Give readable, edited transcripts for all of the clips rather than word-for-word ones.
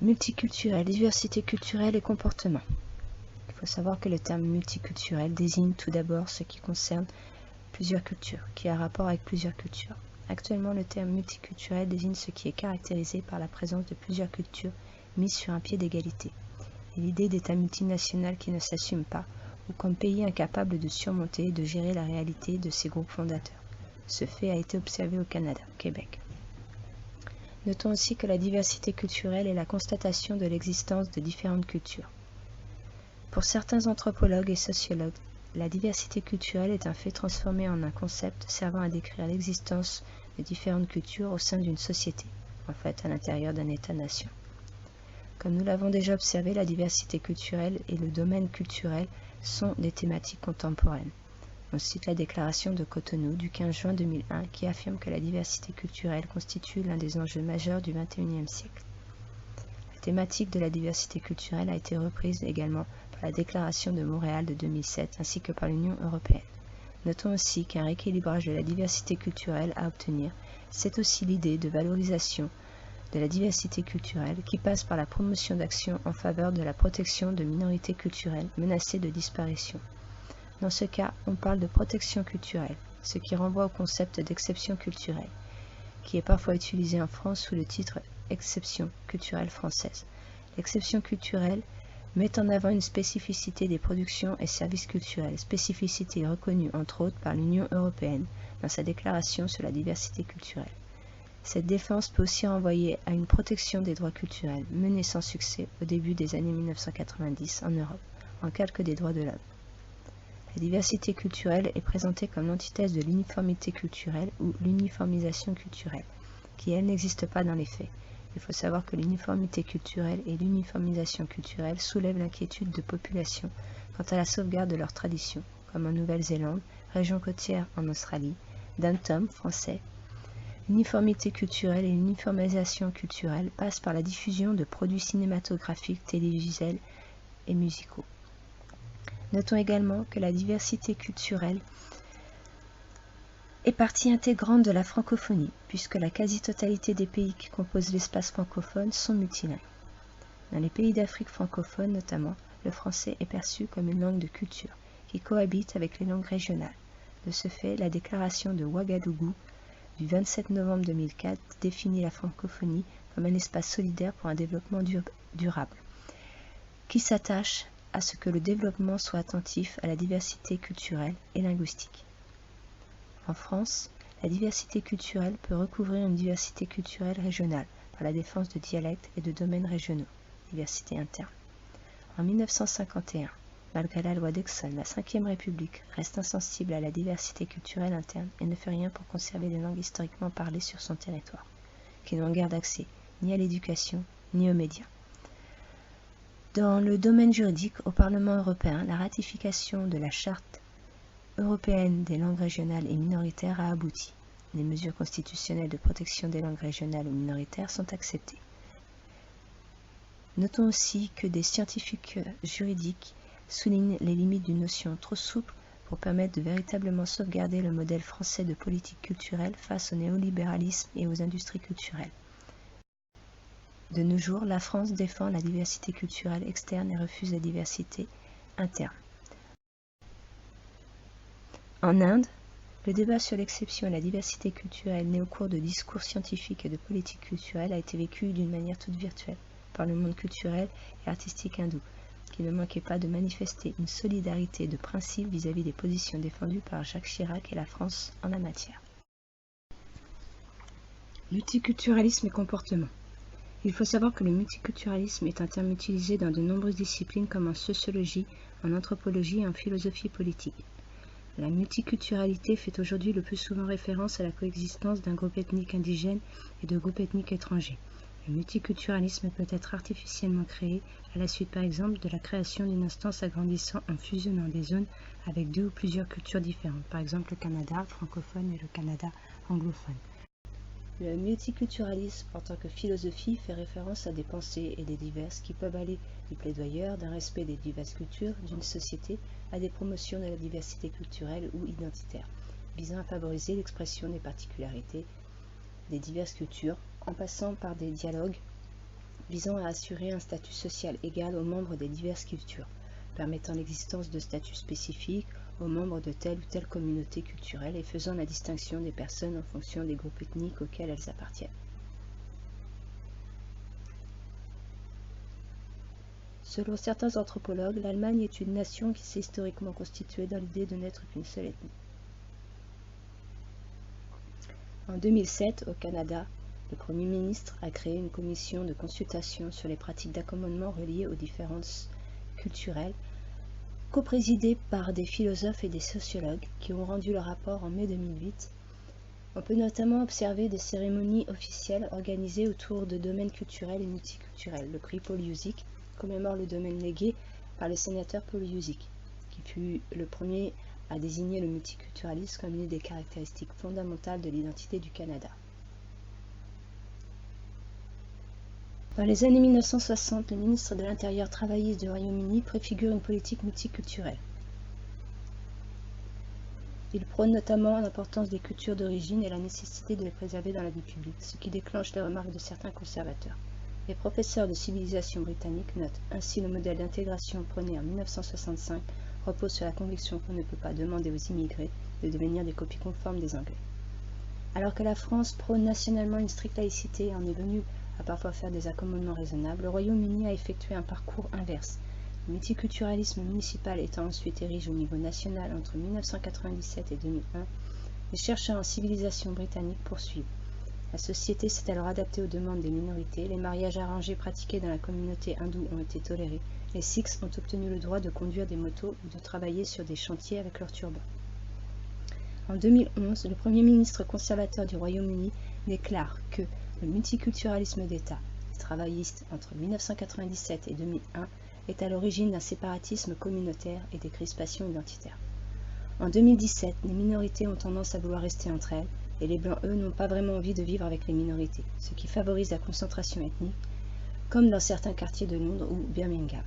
Multiculturel, diversité culturelle et comportement. Il faut savoir que le terme multiculturel désigne tout d'abord ce qui concerne plusieurs cultures, qui a rapport avec plusieurs cultures. Actuellement, le terme multiculturel désigne ce qui est caractérisé par la présence de plusieurs cultures mises sur un pied d'égalité. Et l'idée d'État multinational qui ne s'assume pas, ou comme pays incapable de surmonter et de gérer la réalité de ses groupes fondateurs. Ce fait a été observé au Canada, Québec. Notons aussi que la diversité culturelle est la constatation de l'existence de différentes cultures. Pour certains anthropologues et sociologues, la diversité culturelle est un fait transformé en un concept servant à décrire l'existence de différentes cultures au sein d'une société, en fait à l'intérieur d'un État-nation. Comme nous l'avons déjà observé, la diversité culturelle et le domaine culturel sont des thématiques contemporaines. On cite la déclaration de Cotonou du 15 juin 2001 qui affirme que la diversité culturelle constitue l'un des enjeux majeurs du XXIe siècle. La thématique de la diversité culturelle a été reprise également par la déclaration de Montréal de 2007 ainsi que par l'Union européenne. Notons aussi qu'un rééquilibrage de la diversité culturelle à obtenir, c'est aussi l'idée de valorisation de la diversité culturelle qui passe par la promotion d'actions en faveur de la protection de minorités culturelles menacées de disparition. Dans ce cas, on parle de protection culturelle, ce qui renvoie au concept d'exception culturelle, qui est parfois utilisé en France sous le titre exception culturelle française. L'exception culturelle met en avant une spécificité des productions et services culturels, spécificité reconnue entre autres par l'Union européenne dans sa déclaration sur la diversité culturelle. Cette défense peut aussi renvoyer à une protection des droits culturels, menée sans succès au début des années 1990 en Europe, en calque des droits de l'homme. La diversité culturelle est présentée comme l'antithèse de l'uniformité culturelle ou l'uniformisation culturelle, qui elle n'existe pas dans les faits. Il faut savoir que l'uniformité culturelle et l'uniformisation culturelle soulèvent l'inquiétude de populations quant à la sauvegarde de leurs traditions, comme en Nouvelle-Zélande, région côtière en Australie, Dom-Tom français. L'uniformité culturelle et l'uniformisation culturelle passent par la diffusion de produits cinématographiques, télévisuels et musicaux. Notons également que la diversité culturelle est partie intégrante de la francophonie, puisque la quasi-totalité des pays qui composent l'espace francophone sont multilingues. Dans les pays d'Afrique francophone notamment, le français est perçu comme une langue de culture, qui cohabite avec les langues régionales. De ce fait, la déclaration de Ouagadougou du 27 novembre 2004 définit la francophonie comme un espace solidaire pour un développement durable, qui s'attache à ce que le développement soit attentif à la diversité culturelle et linguistique. En France, la diversité culturelle peut recouvrir une diversité culturelle régionale par la défense de dialectes et de domaines régionaux, diversité interne. En 1951, malgré la loi d'Exon, la Ve République reste insensible à la diversité culturelle interne et ne fait rien pour conserver les langues historiquement parlées sur son territoire, qui n'ont guère d'accès ni à l'éducation ni aux médias. Dans le domaine juridique, au Parlement européen, la ratification de la Charte européenne des langues régionales et minoritaires a abouti. Les mesures constitutionnelles de protection des langues régionales ou minoritaires sont acceptées. Notons aussi que des scientifiques juridiques soulignent les limites d'une notion trop souple pour permettre de véritablement sauvegarder le modèle français de politique culturelle face au néolibéralisme et aux industries culturelles. De nos jours, la France défend la diversité culturelle externe et refuse la diversité interne. En Inde, le débat sur l'exception et la diversité culturelle né au cours de discours scientifiques et de politique culturelle a été vécu d'une manière toute virtuelle par le monde culturel et artistique hindou, qui ne manquait pas de manifester une solidarité de principe vis-à-vis des positions défendues par Jacques Chirac et la France en la matière. Multiculturalisme et comportement. Il faut savoir que le multiculturalisme est un terme utilisé dans de nombreuses disciplines comme en sociologie, en anthropologie et en philosophie politique. La multiculturalité fait aujourd'hui le plus souvent référence à la coexistence d'un groupe ethnique indigène et de groupes ethniques étrangers. Le multiculturalisme peut être artificiellement créé à la suite par exemple de la création d'une instance agrandissant en fusionnant des zones avec deux ou plusieurs cultures différentes, par exemple le Canada francophone et le Canada anglophone. Le multiculturalisme en tant que philosophie fait référence à des pensées et des diverses qui peuvent aller du plaidoyeur, d'un respect des diverses cultures d'une société à des promotions de la diversité culturelle ou identitaire, visant à favoriser l'expression des particularités des diverses cultures en passant par des dialogues visant à assurer un statut social égal aux membres des diverses cultures, permettant l'existence de statuts spécifiques aux membres de telle ou telle communauté culturelle et faisant la distinction des personnes en fonction des groupes ethniques auxquels elles appartiennent. Selon certains anthropologues, l'Allemagne est une nation qui s'est historiquement constituée dans l'idée de n'être qu'une seule ethnie. En 2007, au Canada, le Premier ministre a créé une commission de consultation sur les pratiques d'accommodement reliées aux différences culturelles, coprésidée par des philosophes et des sociologues qui ont rendu le rapport en mai 2008. On peut notamment observer des cérémonies officielles organisées autour de domaines culturels et multiculturels. Le prix Paul Yuzik commémore le domaine légué par le sénateur Paul Yuzik, qui fut le premier à désigner le multiculturalisme comme une des caractéristiques fondamentales de l'identité du Canada. Dans les années 1960, le ministre de l'Intérieur travailliste du Royaume-Uni préfigure une politique multiculturelle. Il prône notamment l'importance des cultures d'origine et la nécessité de les préserver dans la vie publique, ce qui déclenche les remarques de certains conservateurs. Les professeurs de civilisation britanniques notent ainsi le modèle d'intégration prôné en 1965 repose sur la conviction qu'on ne peut pas demander aux immigrés de devenir des copies conformes des Anglais. Alors que la France prône nationalement une stricte laïcité et en est venue à parfois faire des accommodements raisonnables, le Royaume-Uni a effectué un parcours inverse. Le multiculturalisme municipal étant ensuite érigé au niveau national entre 1997 et 2001, les chercheurs en civilisation britannique poursuivent. La société s'est alors adaptée aux demandes des minorités, les mariages arrangés pratiqués dans la communauté hindoue ont été tolérés, les Sikhs ont obtenu le droit de conduire des motos ou de travailler sur des chantiers avec leur turban. En 2011, le Premier ministre conservateur du Royaume-Uni déclare que le multiculturalisme d'État, travailliste entre 1997 et 2001, est à l'origine d'un séparatisme communautaire et des crispations identitaires. En 2017, les minorités ont tendance à vouloir rester entre elles, et les Blancs, eux, n'ont pas vraiment envie de vivre avec les minorités, ce qui favorise la concentration ethnique, comme dans certains quartiers de Londres ou Birmingham.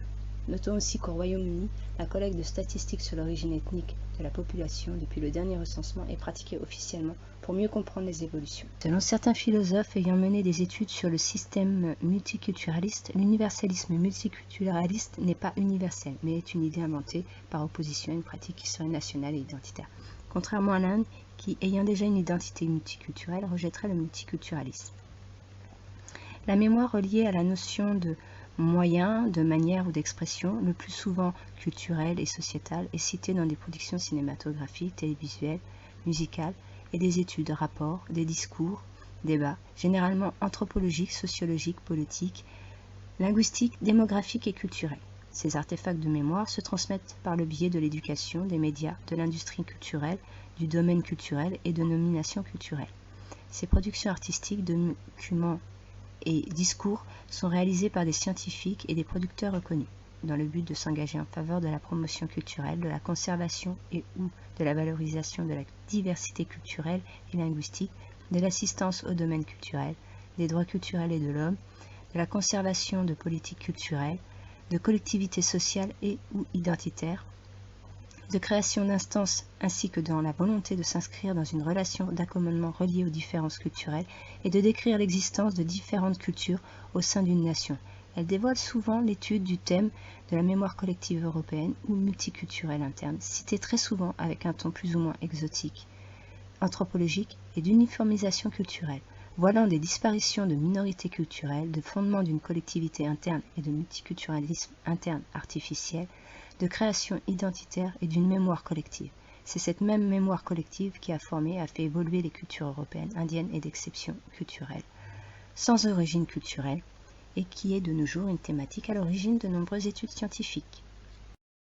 Notons aussi qu'au Royaume-Uni, la collecte de statistiques sur l'origine ethnique de la population depuis le dernier recensement est pratiquée officiellement pour mieux comprendre les évolutions. Selon certains philosophes ayant mené des études sur le système multiculturaliste, l'universalisme multiculturaliste n'est pas universel, mais est une idée inventée par opposition à une pratique qui serait nationale et identitaire. Contrairement à l'Inde, qui, ayant déjà une identité multiculturelle, rejetterait le multiculturalisme. La mémoire reliée à la notion de moyen, de manière ou d'expression, le plus souvent culturelle et sociétale, est citée dans des productions cinématographiques, télévisuelles, musicales et des études, rapports, des discours, débats, généralement anthropologiques, sociologiques, politiques, linguistiques, démographiques et culturels. Ces artefacts de mémoire se transmettent par le biais de l'éducation, des médias, de l'industrie culturelle, du domaine culturel et de nominations culturelles. Ces productions artistiques, documents et discours sont réalisés par des scientifiques et des producteurs reconnus, dans le but de s'engager en faveur de la promotion culturelle, de la conservation et ou de la valorisation de la diversité culturelle et linguistique, de l'assistance au domaine culturel, des droits culturels et de l'homme, de la conservation de politiques culturelles, de collectivités sociales et ou identitaires, de création d'instances ainsi que dans la volonté de s'inscrire dans une relation d'accommodement reliée aux différences culturelles et de décrire l'existence de différentes cultures au sein d'une nation. Elle dévoile souvent l'étude du thème de la mémoire collective européenne ou multiculturelle interne, cité très souvent avec un ton plus ou moins exotique, anthropologique et d'uniformisation culturelle, voilant des disparitions de minorités culturelles, de fondements d'une collectivité interne et de multiculturalisme interne artificiel, de création identitaire et d'une mémoire collective. C'est cette même mémoire collective qui a formé et a fait évoluer les cultures européennes, indiennes et d'exception culturelle, sans origine culturelle, et qui est de nos jours une thématique à l'origine de nombreuses études scientifiques.